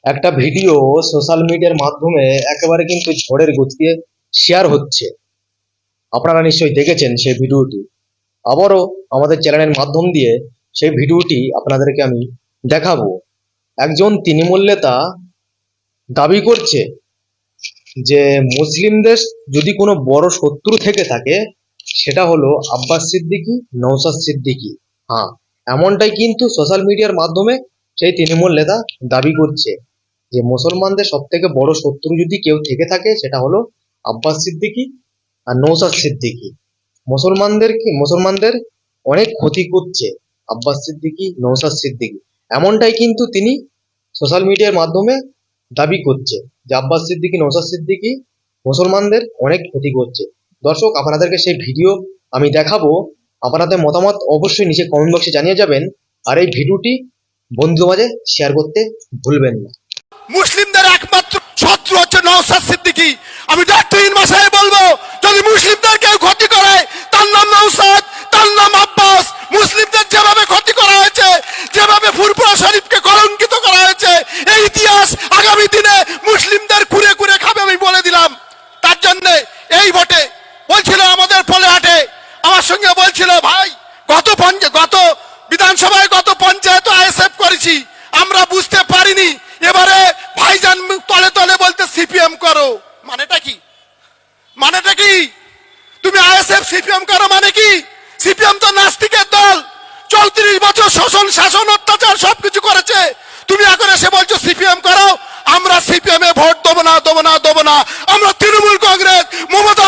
একটা video social মিডিয়ার মাধ্যমে একেবারে কিন্তু ঝড়ের গতিতে শেয়ার হচ্ছে। আপনারা নিশ্চয়ই দেখেছেন সেই ভিডিওটি। আবারও আমাদের চ্যানেলের মাধ্যম দিয়ে সেই ভিডিওটি আপনাদেরকে আমি দেখাবো। একজন তৃণমূল নেতা দাবি করছে যে মুসলিমদের যদি কোনো বড় শত্রু থেকে থাকে সেটা হলো আব্বাস সিদ্দিকী, নওশাদ সিদ্দিকী। হ্যাঁ, এমনটাই কিন্তু সোশ্যাল মিডিয়ার মাধ্যমে সেই তৃণমূল নেতা দাবি করছে যে মুসলমানদের সব থেকে বড় শত্রু যদি কেউ থেকে থাকে সেটা হলো আব্বাস সিদ্দিকী আর নওশাদ সিদ্দিকী। মুসলমানদের অনেক ক্ষতি করছে আব্বাস সিদ্দিকী, নওশাদ সিদ্দিকী। এমনটাই কিন্তু তিনি সোশ্যাল মিডিয়ার মাধ্যমে দাবি করছে যে আব্বাস সিদ্দিকী, নওশাদ সিদ্দিকী মুসলমানদের অনেক ক্ষতি করছে। দর্শক, আপনাদেরকে সেই ভিডিও আমি দেখাবো। আপনাদের মতামত অবশ্যই নিচে কমেন্ট বক্সে জানিয়ে যাবেন, আর এই ভিডিওটি বন্ধুদের মাঝে শেয়ার করতে ভুলবেন না। মুসলিমদের একমাত্র শত্রু হচ্ছে নওশাদ সিদ্দিকী। আমি ডাক্তারহীন ভাষায় বলবো, যদি মুসলিমদের কেউ ক্ষতি করে তার নাম নওশাদ, তার নাম আব্বাস। মুসলিমদের যেভাবে ক্ষতি করা হয়েছে, যেভাবে ফুরফুরা শরীফকে কলঙ্কিত করা হয়েছে, এই ইতিহাস আগামী দিনে মুসলিমদের কুরে কুরে খাবে, আমি বলে দিলাম। তার জন্য এই ভোটে বলছিল আমাদের পোলেহাটে, আমার সঙ্গে বলছিল, ভাই গত বিধানসভায় গত পঞ্চায়েত আইএসএফ করেছি, আমরা বুঝতে পারিনি। এবারে ভাইজান তলে তলে বলতে সিপিএম করো, মানেটা কি? মানেটা কি? তুমি আইএসএফ সিপিএম করো মানে কি? সিপিএম তো নাস্তিকের দল, 34 বছর শোষণ, শাসন, অত্যাচার সবকিছু করেছে। তুমি এখন এসে বলছো সিপিএম করো। আমরা সিপিএম এ ভোট দেবো না। আমরা তৃণমূল কংগ্রেস, মমতা